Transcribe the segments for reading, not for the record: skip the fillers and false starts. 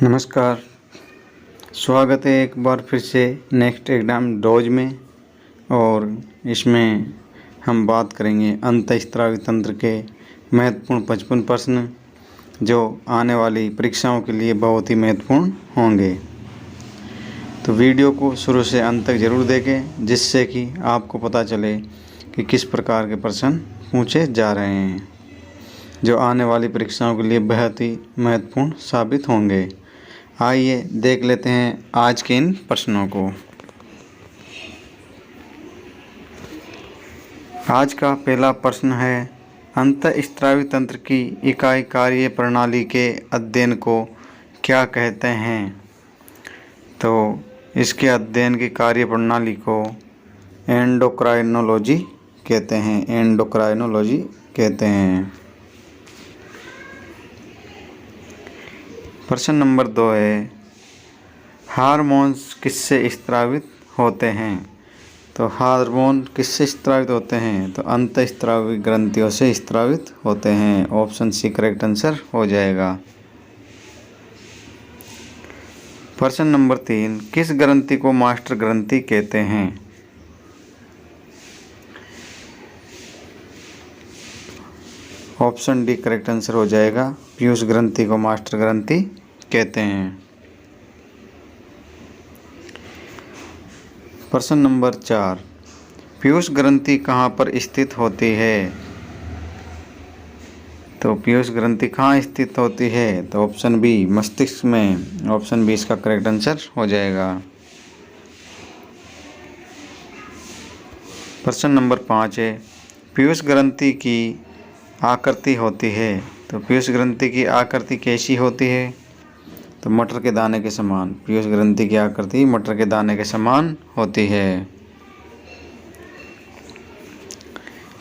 नमस्कार। स्वागत है एक बार फिर से नेक्स्ट एग्ज़ाम डोज में। और इसमें हम बात करेंगे अंतःस्रावी तंत्र के महत्वपूर्ण 55 प्रश्न जो आने वाली परीक्षाओं के लिए बहुत ही महत्वपूर्ण होंगे। तो वीडियो को शुरू से अंत तक ज़रूर देखें जिससे कि आपको पता चले कि किस प्रकार के प्रश्न पूछे जा रहे हैं जो आने वाली परीक्षाओं के लिए बहुत ही महत्वपूर्ण साबित होंगे। आइए देख लेते हैं आज के इन प्रश्नों को। आज का पहला प्रश्न है, अंतःस्रावी तंत्र की इकाई कार्य प्रणाली के अध्ययन को क्या कहते हैं? तो इसके अध्ययन की कार्य प्रणाली को एंडोक्राइनोलॉजी कहते हैं। एंडोक्राइनोलॉजी कहते हैं। प्रश्न नंबर 2 है, हार्मोन्स किससे स्रावित होते हैं? तो हार्मोन किससे स्रावित होते हैं? तो अंतःस्रावी ग्रंथियों से स्रावित होते हैं। ऑप्शन सी करेक्ट आंसर हो जाएगा। प्रश्न नंबर 3, किस ग्रंथि को मास्टर ग्रंथि कहते हैं? ऑप्शन डी करेक्ट आंसर हो जाएगा। पीयूष ग्रंथि को मास्टर ग्रंथि कहते हैं। प्रश्न नंबर 4, पीयूष ग्रंथि कहाँ पर स्थित होती है? तो पीयूष ग्रंथि कहाँ स्थित होती है? तो ऑप्शन बी मस्तिष्क में। ऑप्शन बी इसका करेक्ट आंसर हो जाएगा। प्रश्न नंबर 5 है, पीयूष ग्रंथि की आकृति होती है। तो पीयूष ग्रंथि की आकृति कैसी होती है? तो मटर के दाने के समान। पीयूष ग्रंथि की आकृति मटर के दाने के समान होती है।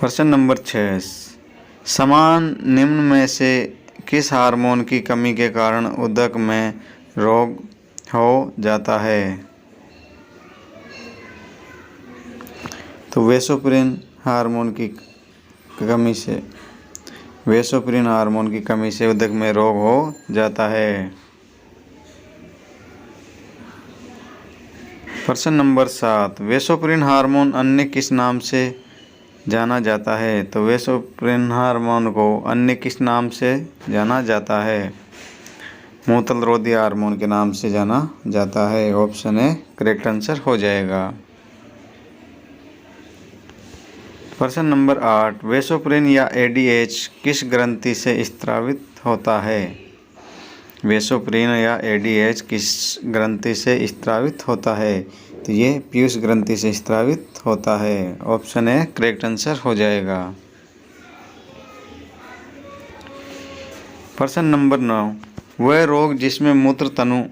प्रश्न नंबर 6, समान निम्न में से किस हार्मोन की कमी के कारण उदक में रोग हो जाता है? तो वेसोप्रिन हार्मोन की कमी से उदक में रोग हो जाता है। प्रश्न नंबर 7, वेसोप्रिन हार्मोन अन्य किस नाम से जाना जाता है? तो वेसोप्रिन हार्मोन को अन्य किस नाम से जाना जाता है? मूत्ररोधी हार्मोन के नाम से जाना जाता है। ऑप्शन ए करेक्ट आंसर हो जाएगा। प्रश्न नंबर 8, वेसोप्रिन या एडीएच किस ग्रंथि से स्रावित होता है? वेसोप्रिन या एडीएच किस ग्रंथि से स्रावित होता है? तो ये पीयूष ग्रंथि से स्रावित होता है। ऑप्शन ए करेक्ट आंसर हो जाएगा। प्रश्न नंबर 9, वह रोग जिसमें मूत्र तनु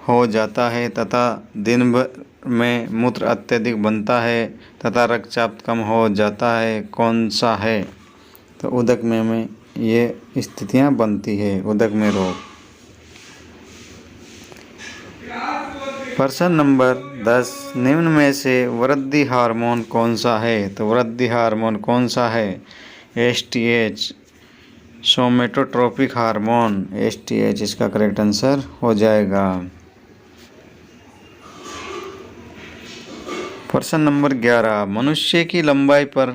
हो जाता है तथा दिन भर में मूत्र अत्यधिक बनता है तथा रक्तचाप कम हो जाता है, कौन सा है? तो उदक में ये स्थितियां बनती है, उदक में रोग। प्रश्न नंबर 10, निम्न में से वृद्धि हार्मोन कौन सा है? तो वृद्धि हार्मोन कौन सा है? STH, somatotropic hormone. एसटीएच इसका करेक्ट आंसर हो जाएगा। प्रश्न नंबर 11, मनुष्य की लंबाई पर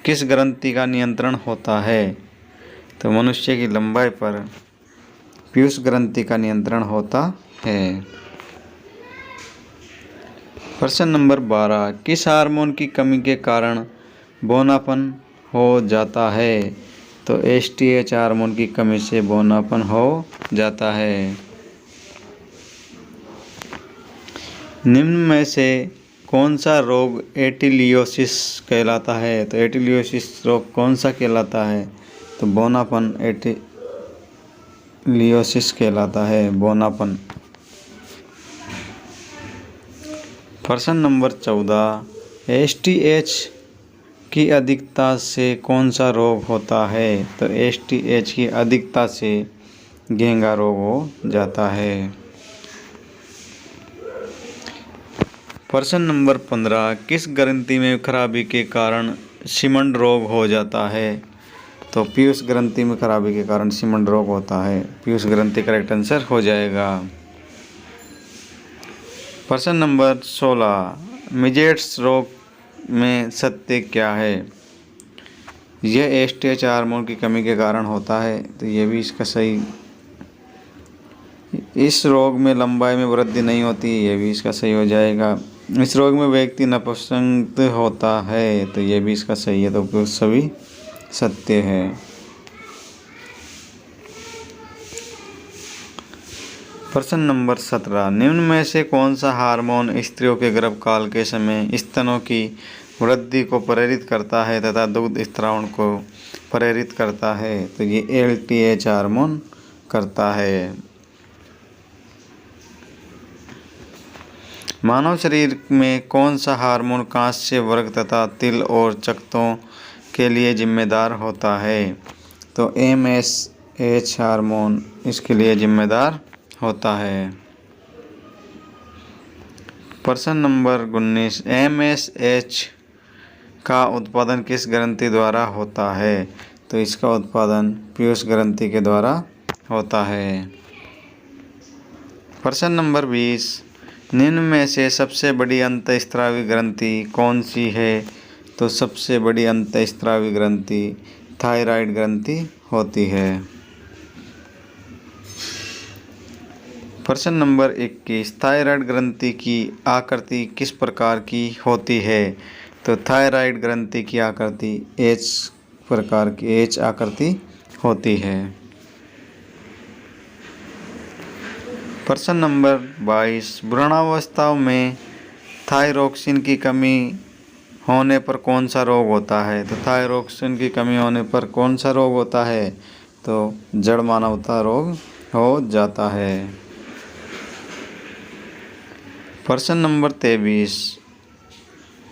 किस ग्रंथि का नियंत्रण होता है? तो मनुष्य की लंबाई पर पीयूष ग्रंथि का नियंत्रण होता है। प्रश्न नंबर 12, किस हार्मोन की कमी के कारण बौनापन हो जाता है? तो एसटीएच हार्मोन की कमी से बौनापन हो जाता है। निम्न में से कौन सा रोग एटिलियोसिस कहलाता है? तो एटिलियोसिस रोग कौन सा कहलाता है? तो बौनापन एटिलियोसिस कहलाता है, बौनापन। प्रश्न नंबर 14, एसटीएच की अधिकता से कौन सा रोग होता है? तो एसटीएच की अधिकता से घेंघा रोग हो जाता है। प्रश्न नंबर 15, किस ग्रंथि में खराबी के कारण सीमंड रोग हो जाता है? तो पीयूष ग्रंथि में खराबी के कारण सीमन रोग होता है। पीयूष ग्रंथि करेक्ट आंसर हो जाएगा। प्रश्न नंबर 16, मिजेट्स रोग में सत्य क्या है? यह एस्टीएच हार्मोन की कमी के कारण होता है, तो ये भी इसका सही। इस रोग में लंबाई में वृद्धि नहीं होती, ये भी इसका सही हो जाएगा। इस रोग में व्यक्ति नपुंसक होता है, तो ये भी इसका सही है, तो सभी सत्य है। प्रश्न नंबर 17, निम्न में से कौन सा हार्मोन स्त्रियों के गर्भकाल के समय स्तनों की वृद्धि को प्रेरित करता है तथा दुग्ध स्रावण को प्रेरित करता है? तो ये एलटीएच हार्मोन करता है। मानव शरीर में कौन सा हार्मोन कांस्य वर्ग तथा तिल और चकत्तों के लिए जिम्मेदार होता है? तो एमएसएच हार्मोन इसके लिए जिम्मेदार होता है। प्रश्न नंबर 19, एमएसएच का उत्पादन किस ग्रंथि द्वारा होता है? तो इसका उत्पादन पीयूष ग्रंथि के द्वारा होता है। प्रश्न नंबर 20, निम्न में से सबसे बड़ी अंतःस्रावी ग्रंथि कौन सी है? तो सबसे बड़ी अंतःस्रावी ग्रंथि थायराइड ग्रंथि होती है। प्रश्न नंबर 21, थायराइड ग्रंथि की आकृति किस प्रकार की होती है? तो थायराइड ग्रंथि की आकृति एच प्रकार की एच आकृति होती है। प्रश्न नंबर 22, भ्रूणावस्था में थायरोक्सिन की कमी होने पर कौन सा रोग होता है? तो थायरोक्सिन की कमी होने पर कौन सा रोग होता है? तो जड़ मानवता रोग हो जाता है। प्रश्न नंबर 23,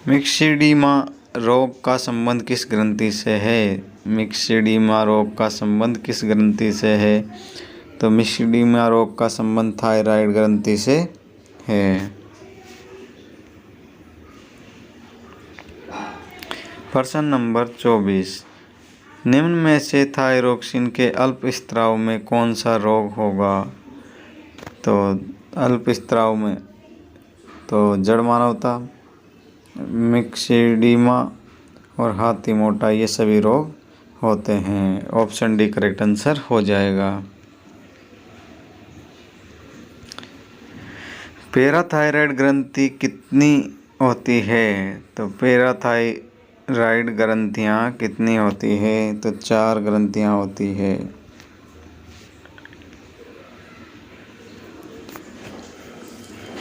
मिक्सिडीमा रोग का संबंध किस ग्रंथि से है? मिक्सिडीमा रोग का संबंध किस ग्रंथि से है? तो मिक्सिडीमा रोग का संबंध थायराइड ग्रंथि से है। प्रश्न नंबर 24, निम्न में से थायरोक्सिन के अल्प स्राव में कौन सा रोग होगा? तो अल्प स्राव में तो जड़ मानवता, मिक्सिडीमा और हाथी मोटा, ये सभी रोग होते हैं। ऑप्शन डी करेक्ट आंसर हो जाएगा। पैराथायराइड ग्रंथि कितनी होती है? तो पैराथायराइड ग्रंथियाँ कितनी होती है? तो 4 ग्रंथियाँ होती है।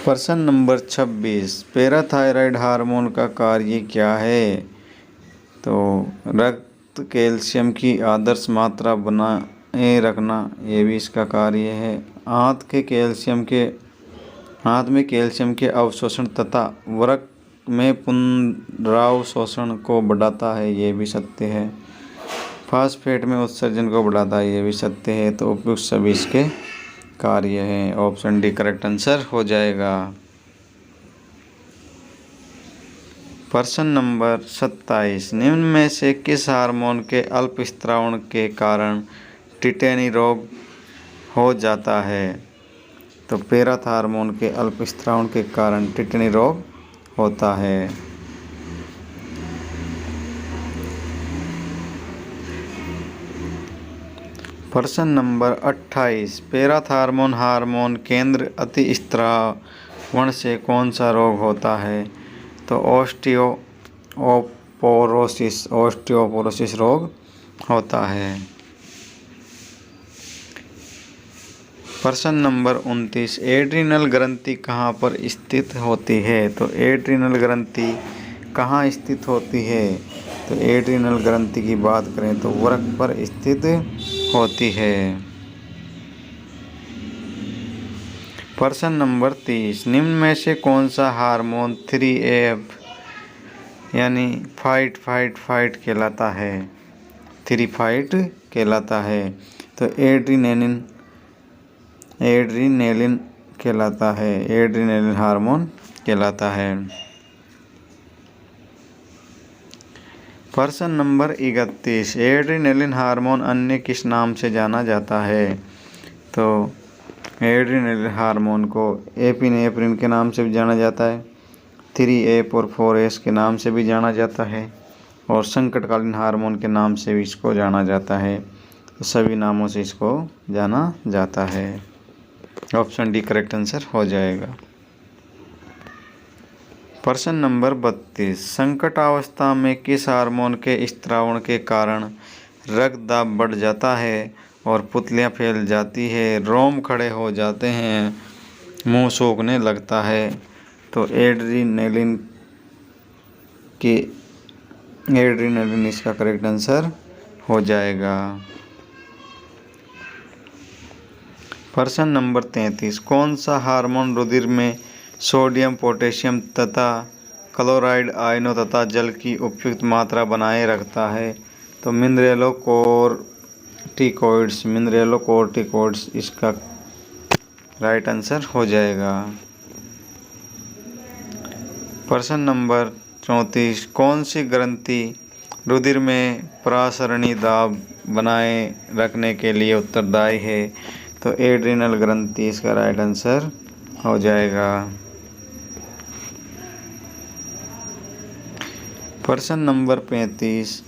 प्रश्न नंबर 26, पैराथायराइड हार्मोन का कार्य क्या है? तो रक्त कैल्शियम की आदर्श मात्रा बनाए रखना, ये भी इसका कार्य है। हाथ में कैल्शियम के अवशोषण तथा वृक्क में पुनरावशोषण को बढ़ाता है, ये भी सत्य है। फास्फेट में उत्सर्जन को बढ़ाता है, ये भी सत्य है। तो उपयुक्त सभी इसके कार्य है। ऑप्शन डी करेक्ट आंसर हो जाएगा। प्रश्न नंबर 27, निम्न में से किस हार्मोन के अल्प स्रावण के कारण टिटेनी रोग हो जाता है? तो पैराथ हार्मोन के अल्प स्रावण के कारण टिटेनी रोग होता है। प्रश्न नंबर 28, पैराथ हार्मोन केंद्र अति स्रावण से कौन सा रोग होता है? तो ऑस्टियोपोरोसिस रोग होता है। प्रश्न नंबर 29, एड्रिनल ग्रंथि कहाँ पर स्थित होती है? तो एड्रिनल ग्रंथि कहाँ स्थित होती है? तो एड्रिनल ग्रंथि की बात करें तो वृक्क पर स्थित होती है। प्रश्न नंबर 30, निम्न में से कौन सा हार्मोन 3F यानी फाइट कहलाता है? 3 फाइट कहलाता है। तो एड्रीनेलिन कहलाता है, एड्रीनेलिन हार्मोन कहलाता है। प्रश्न नंबर 31, एड्रेनलिन हार्मोन अन्य किस नाम से जाना जाता है? तो एड्रेनलिन हार्मोन को एपिनेफ्रिन के नाम से भी जाना जाता है, 3-APA और 4S के नाम से भी जाना जाता है और संकटकालीन हार्मोन के नाम से भी इसको जाना जाता है। तो सभी नामों से इसको जाना जाता है। ऑप्शन डी करेक्ट आंसर हो जाएगा। प्रश्न नंबर 32, संकटावस्था में किस हार्मोन के स्त्रावण के कारण रक्त दाब बढ़ जाता है और पुतलियाँ फैल जाती है, रोम खड़े हो जाते हैं, मुंह सूखने लगता है? तो एड्रेनलिन इसका करेक्ट आंसर हो जाएगा। प्रश्न नंबर 33, कौन सा हार्मोन रुधिर में सोडियम, पोटेशियम तथा क्लोराइड आयनों तथा जल की उपयुक्त मात्रा बनाए रखता है? तो मिनरेलोकोर्टिकोइड्स इसका राइट आंसर हो जाएगा। प्रश्न नंबर 34, कौन सी ग्रंथि रुधिर में प्रासरणी दाब बनाए रखने के लिए उत्तरदायी है? तो एड्रिनल ग्रंथि इसका राइट आंसर हो जाएगा। प्रश्न नंबर 35,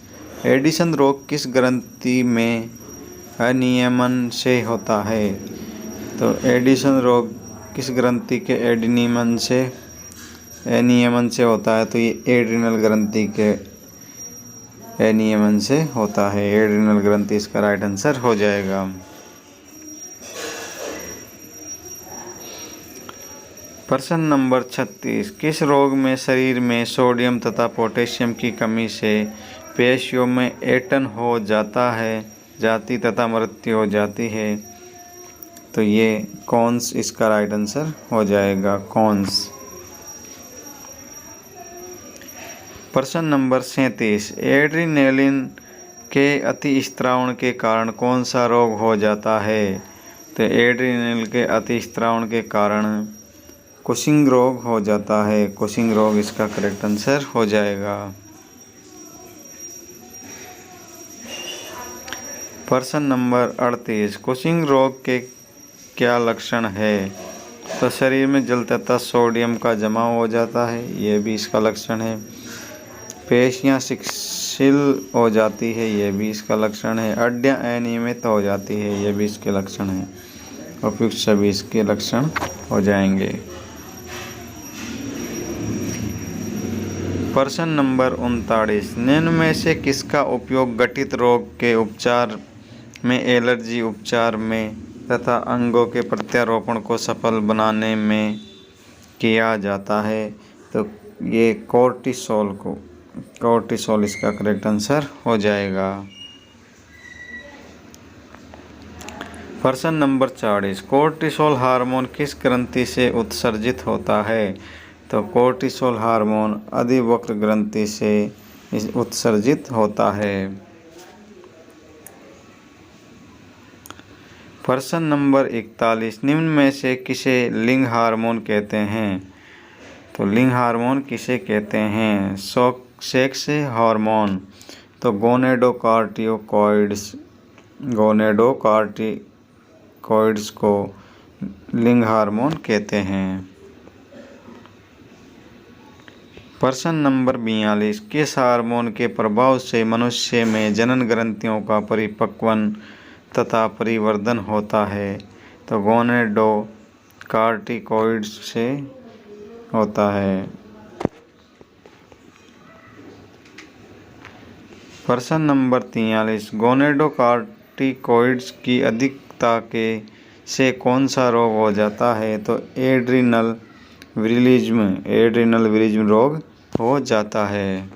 एडिसन रोग किस ग्रंथि में अनियमन से होता है? तो एडिसन रोग किस ग्रंथि के अनियमन से होता है? तो ये एड्रिनल ग्रंथि के अनियमन से होता है। एड्रिनल ग्रंथि इसका राइट आंसर हो जाएगा। प्रश्न नंबर 36, किस रोग में शरीर में सोडियम तथा पोटेशियम की कमी से पेशियों में ऐंठन हो जाती तथा मृत्यु हो जाती है? तो ये कॉन्स इसका राइट आंसर हो जाएगा, कॉन्स। प्रश्न नंबर 37, एड्रेनलिन के अति स्त्रावण के कारण कौन सा रोग हो जाता है? तो एड्रेनलिन के अति स्त्रावण के कारण कुशिंग रोग हो जाता है। कुशिंग रोग इसका करेक्ट आंसर हो जाएगा। प्रश्न नंबर 38, कुशिंग रोग के क्या लक्षण है? तो शरीर में जल तथा सोडियम का जमाव हो जाता है, ये भी इसका लक्षण है। पेशियाँ शिथिल हो जाती है, ये भी इसका लक्षण है। हड्डियाँ अनियमित हो जाती है, ये भी इसके लक्षण है। उपयुक्त सभी इसके लक्षण हो जाएंगे। प्रश्न नंबर 39, निम्न में से किसका उपयोग गठित रोग के उपचार में, एलर्जी उपचार में तथा अंगों के प्रत्यारोपण को सफल बनाने में किया जाता है? तो ये कोर्टिसोल इसका करेक्ट आंसर हो जाएगा। प्रश्न नंबर 40, कोर्टिसोल हार्मोन किस ग्रंथि से उत्सर्जित होता है? तो कोर्टिसोल हार्मोन अधिवक्र ग्रंथि से उत्सर्जित होता है। प्रश्न नंबर 41, निम्न में से किसे लिंग हार्मोन कहते हैं? तो लिंग हार्मोन किसे कहते हैं? सेक्स हार्मोन, तो गोनेडोकार्टिकोइड्स को लिंग हार्मोन कहते हैं। प्रश्न नंबर 42, किस हार्मोन के प्रभाव से मनुष्य में जनन ग्रंथियों का परिपक्वन तथा परिवर्धन होता है? तो गोनेडोकार्टिकोइड्स से होता है। प्रश्न नंबर 43, गोनेडोकार्टिकोइड्स की अधिकता से कौन सा रोग हो जाता है? तो एड्रिनल विरिज्म रोग हो जाता है।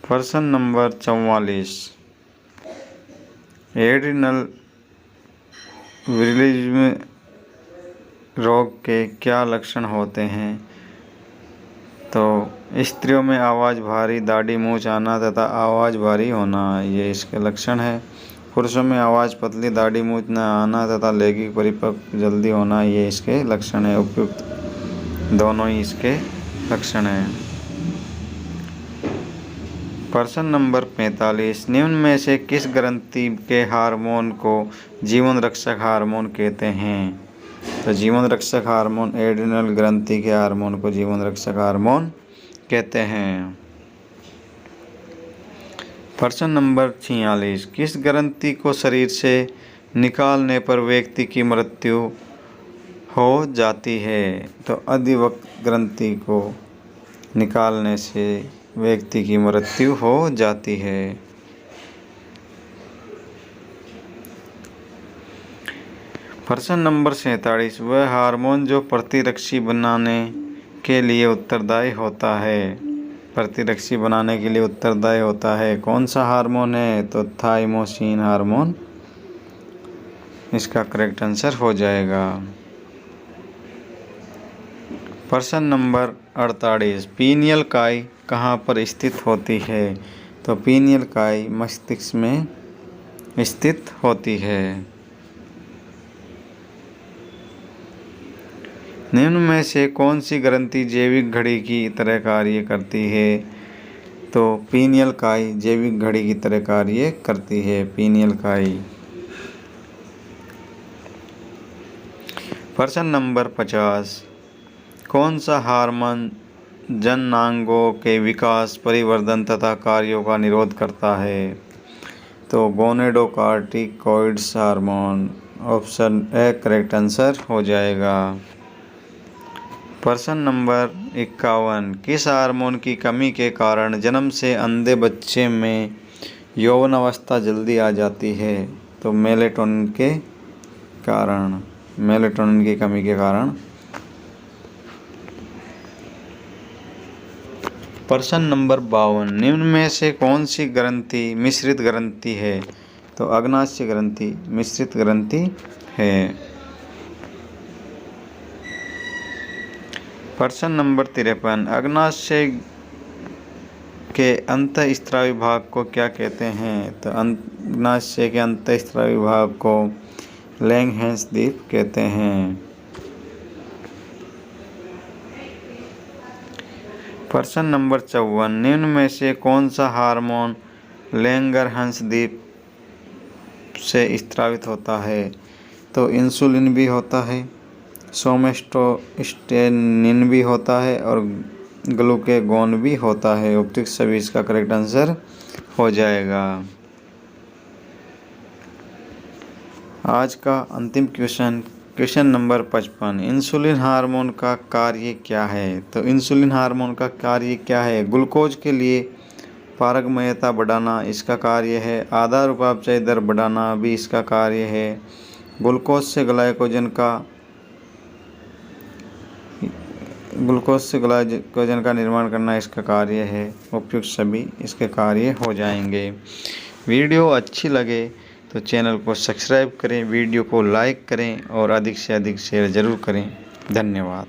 प्रश्न नंबर 44, एड्रिनल विरिज्म रोग के क्या लक्षण होते हैं? तो स्त्रियों में आवाज़ भारी, दाढ़ी मूंछ आना तथा आवाज़ भारी होना, ये इसके लक्षण है। पुरुषों में आवाज़ पतली, दाढ़ी मूंछ न आना तथा लैंगिक परिपक्व जल्दी होना, ये इसके लक्षण है। उपयुक्त दोनों ही इसके लक्षण हैं। प्रश्न नंबर 45, निम्न में से किस ग्रंथि के हार्मोन को जीवन रक्षक हार्मोन कहते हैं? तो जीवन रक्षक हार्मोन एड्रिनल ग्रंथि के हार्मोन को जीवन रक्षक हार्मोन कहते हैं। प्रश्न नंबर 46, किस ग्रंथि को शरीर से निकालने पर व्यक्ति की मृत्यु हो जाती है? तो अधिवक्त ग्रंथि को निकालने से व्यक्ति की मृत्यु हो जाती है। प्रश्न नंबर 47, वह हार्मोन जो प्रतिरक्षी बनाने के लिए उत्तरदायी होता है, प्रतिरक्षी बनाने के लिए उत्तरदायी होता है, कौन सा हार्मोन है? तो थाइमोसिन हार्मोन इसका करेक्ट आंसर हो जाएगा। प्रश्न नंबर 48, पीनियल काई कहाँ पर स्थित होती है? तो पीनियल काई मस्तिष्क में स्थित होती है। निम्न में से कौन सी ग्रंथि जैविक घड़ी की तरह कार्य करती है? तो पीनियल काई जैविक घड़ी की तरह कार्य करती है, पीनियल काई। प्रश्न नंबर 50, कौन सा हार्मोन जननांगों के विकास, परिवर्धन तथा कार्यों का निरोध करता है? तो gonadocorticoids hormone, option A correct answer हो जाएगा। प्रश्न नंबर 51, किस हार्मोन की कमी के कारण जन्म से अंधे बच्चे में यौवन अवस्था जल्दी आ जाती है? तो मेलेटोनिन के कारण, मेलेटोनिन की कमी के कारण। प्रश्न नंबर 52, निम्न में से कौन सी ग्रंथि मिश्रित ग्रंथि है? तो अग्नाशय ग्रंथि मिश्रित ग्रंथि है। प्रश्न नंबर 53, अग्नाशय के अंतःस्रावी भाग को क्या कहते हैं? तो अग्नाशय के अंतःस्रावी भाग को लैंगहेंस द्वीप कहते हैं। प्रश्न नंबर 54, निम्न में से कौन सा हार्मोन लैंगरहंस द्वीप से स्रावित होता है? तो इंसुलिन भी होता है, सोमेस्टोस्टेनिन भी होता है और ग्लूकेगोन भी होता है। उपयुक्त सभी इसका करेक्ट आंसर हो जाएगा। आज का अंतिम क्वेश्चन नंबर 55, इंसुलिन हार्मोन का कार्य क्या है? तो इंसुलिन हार्मोन का कार्य क्या है? ग्लूकोज के लिए पारगम्यता बढ़ाना इसका कार्य है, आधार उपापचय दर बढ़ाना भी इसका कार्य है, ग्लूकोज से ग्लाइकोजन का निर्माण करना इसका कार्य है। उपयुक्त सभी इसके कार्य हो जाएंगे। वीडियो अच्छी लगे तो चैनल को सब्सक्राइब करें, वीडियो को लाइक करें और अधिक से अधिक शेयर ज़रूर करें। धन्यवाद।